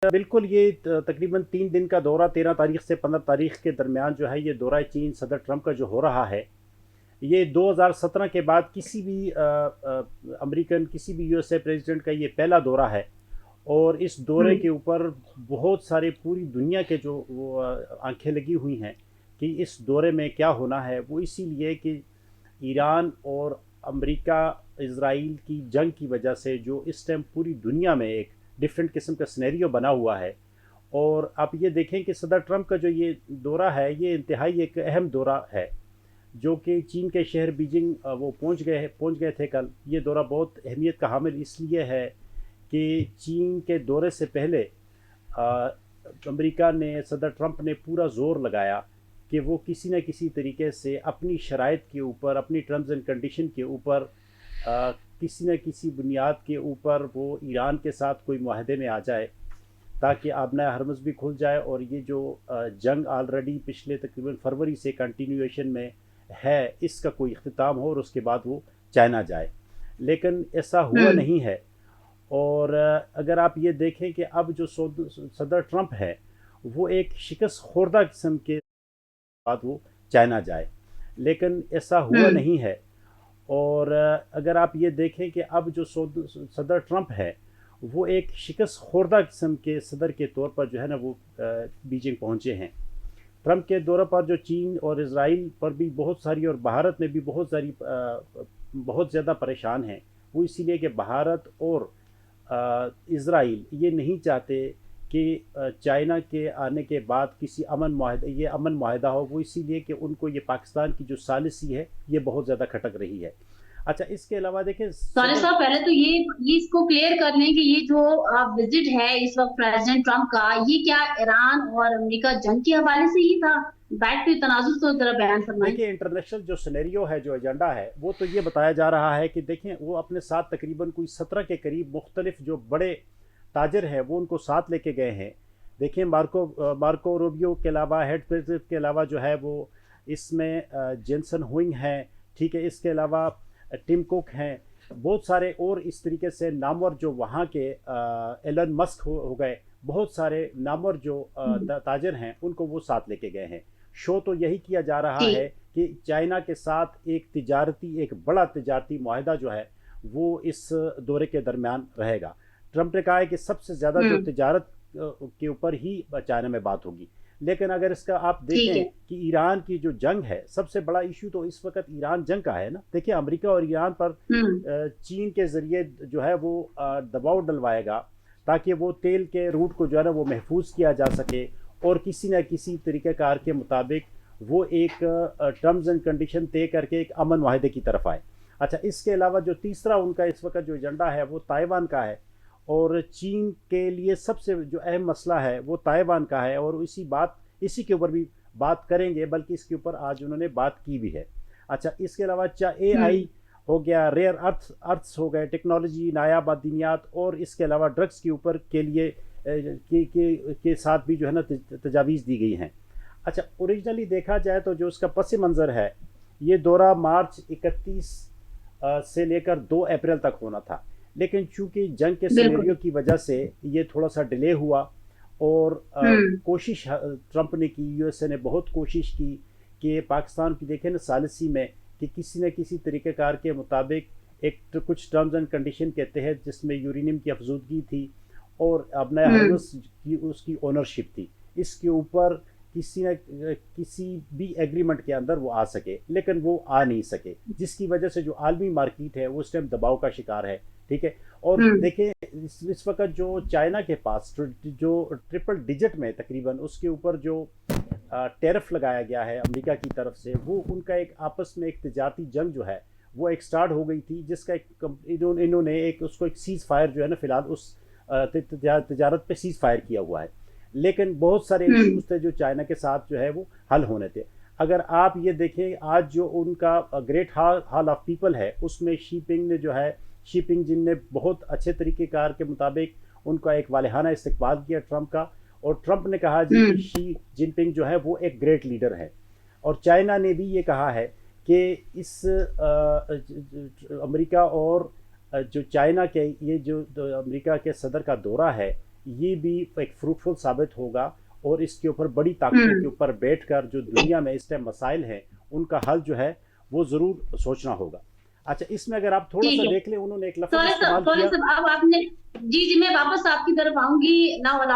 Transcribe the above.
बिल्कुल, ये तकरीबन 3 दिन का दौरा 13 तारीख से 15 तारीख के दरमियान जो है ये दौरा चीन सदर ट्रंप का जो हो रहा है, ये 2017 के बाद किसी भी अमेरिकन किसी भी यूएसए प्रेसिडेंट का ये पहला दौरा है। और इस दौरे हम्म। के ऊपर बहुत सारे पूरी दुनिया के जो वो आंखें लगी हुई हैं कि इस दौरे में क्या होना है। वो इसीलिए कि ईरान और अमेरिका इसराइल की जंग की वजह से जो इस टाइम पूरी दुनिया में एक डिफरेंट किस्म का सिनेरियो बना हुआ है। और आप ये देखें कि सदर ट्रंप का जो ये दौरा है ये इंतहाई एक अहम दौरा है, जो कि चीन के शहर बीजिंग वो पहुंच गए थे कल। ये दौरा बहुत अहमियत का हामिल इसलिए है कि चीन के दौरे से पहले अमेरिका ने सदर ट्रंप ने पूरा ज़ोर लगाया कि वो किसी न किसी तरीके से अपनी शराइत के ऊपर, अपनी टर्म्स एंड कंडीशन के ऊपर, किसी न किसी बुनियाद के ऊपर वो ईरान के साथ कोई माहदे में आ जाए, ताकि आबना हरमज़ भी खुल जाए और ये जो जंग ऑलरेडी पिछले तकरीबन फरवरी से कंटिन्यूएशन में है इसका कोई अख्ताम हो और उसके बाद वो चाइना जाए। लेकिन ऐसा हुआ हम्म। नहीं है। और अगर आप ये देखें कि अब जो सदर ट्रंप है वो एक शिकस्त खोरदा किस्म के बाद वो चाइना जाए, लेकिन ऐसा हुआ हम्म। नहीं है। और अगर आप ये देखें कि अब जो सदर ट्रंप है वो एक शिकस्त खोरदा किस्म के सदर के तौर पर जो है ना वो बीजिंग पहुंचे हैं। ट्रंप के दौरे पर जो चीन और इसराइल पर भी बहुत सारी और भारत में भी बहुत ज़्यादा परेशान हैं। वो इसीलिए कि भारत और इसराइल ये नहीं चाहते कि चाइना के आने के बाद किसी अमन माहिदा हो। वो इसीलिए कि उनको ये पाकिस्तान की जो सालिसी है ये बहुत ज़्यादा खटक रही है। अच्छा, इसके अलावा देखें साले सदर। साहब, पहले तो ये इसको क्लियर कर लें कि ये जो विजिट है इस वक्त प्रेसिडेंट ट्रम्प का, ये क्या ईरान और अमेरिका जंग के हवाले से ही था? बैठ पे तनाजुर तो जरा बयान फरमाएं। देखिए, इंटरनेशनल जो सिनेरियो है, जो एजेंडा है, वो तो ये बताया जा रहा है कि देखें वो अपने साथ तकरीबन कोई 17 के करीब मुख्तलिफ जो बड़े ताजर हैं वो उनको साथ लेके गए हैं। देखिए, मार्को रूबियो के अलावा, हेड प्रेसिडेंट के अलावा जो है वो इसमें जेंसन हुइंग हैं, ठीक है। इसके अलावा टिम कुक हैं, बहुत सारे और इस तरीके से नामवर जो वहाँ के एलन मस्क हो गए, बहुत सारे नामवर जो हम्म। ताजर हैं उनको वो साथ लेके गए हैं। शो तो यही किया जा रहा जी। है कि चाइना के साथ एक बड़ा तिजारती माहिदा जो है वो इस दौरे के दरमियान रहेगा। ट्रंप ने कहा है कि सबसे ज़्यादा जो हम्म। तिजारत के ऊपर ही चाइना में बात होगी। लेकिन अगर इसका आप ठीक देखें है। कि ईरान की जो जंग है, सबसे बड़ा इशू तो इस वक्त ईरान जंग का है ना। देखिए, अमेरिका और ईरान पर हम्म। चीन के ज़रिए जो है वो दबाव डलवाएगा, ताकि वो तेल के रूट को जो है ना वो महफूज किया जा सके और किसी न किसी तरीक़ेकार के मुताबिक वो एक टर्म्स एंड कंडीशन तय करके एक अमन माहदे की तरफ आए। अच्छा, इसके अलावा जो तीसरा उनका इस वक्त जो एजेंडा है वो ताइवान का है। और चीन के लिए सबसे जो अहम मसला है वो ताइवान का है, और इसी के ऊपर भी बात करेंगे, बल्कि इसके ऊपर आज उन्होंने बात की भी है। अच्छा, इसके अलावा ए हम्म। आई हो गया, रेयर अर्थ्स हो गए, टेक्नोलॉजी, नायाब अदनियात, और इसके अलावा ड्रग्स के ऊपर के लिए के साथ भी जो है ना तजावीज़ दी गई हैं। अच्छा, ओरिजिनली देखा जाए तो जो उसका पस मंज़र है, ये दौरा मार्च 31 से लेकर 2 अप्रैल तक होना था। लेकिन चूंकि जंग के बिल्कुल। सिनेरियो की वजह से ये थोड़ा सा डिले हुआ। और हम्म। कोशिश ट्रंप ने की, यूएसए ने बहुत कोशिश की कि पाकिस्तान की देखें ना सालिसी में, कि किसी न किसी तरीक़ेकार के मुताबिक एक तो कुछ टर्म्स एंड कंडीशन के तहत जिसमें यूरेनियम की अफजूदगी थी और अपना हम्म। हरमस की उसकी ओनरशिप थी, इसके ऊपर किसी न किसी भी एग्रीमेंट के अंदर वो आ सके, लेकिन वो आ नहीं सके, जिसकी वजह से जो आलमी मार्केट है वो इस टाइम दबाव का शिकार है। ठीक है। और हम्म। देखें, इस वक्त जो चाइना के पास जो ट्रिपल डिजिट में तकरीबन उसके ऊपर जो टेरिफ लगाया गया है अमेरिका की तरफ से, वो उनका एक आपस में एक तजारती जंग जो है वो एक स्टार्ट हो गई थी, जिसका इन्होंने एक उसको एक सीज़ फायर जो है ना फिलहाल उस तजारत पे सीज़ फायर किया हुआ है। लेकिन बहुत सारे हम्म। इश्यूज थे जो चाइना के साथ जो है वो हल होने थे। अगर आप ये देखें, आज जो उनका ग्रेट हॉल ऑफ पीपल है उसमें शीपिंग जिन ने बहुत अच्छे तरीके कार के मुताबिक उनका एक वालहाना इस्तकबाल किया ट्रंप का। और ट्रंप ने कहा जी कि हम्म। शी जिनपिंग जो है वो एक ग्रेट लीडर है। और चाइना ने भी ये कहा है कि इस अमेरिका और जो चाइना के ये जो अमेरिका के सदर का दौरा है, ये भी एक फ्रूटफुल साबित होगा, और इसके ऊपर बड़ी ताकतों के ऊपर बैठकर जो दुनिया में इस टाइम मसाइल हैं उनका हल जो है वो ज़रूर सोचना होगा। अच्छा, इसमें अगर आप थोड़ा सा ठीक है। देख लें, उन्होंने एक लफ्ज़ सॉरी इस्तेमाल सर, किया। अब आपने, जी जी, मैं वापस आपकी तरफ आऊंगी नाउ।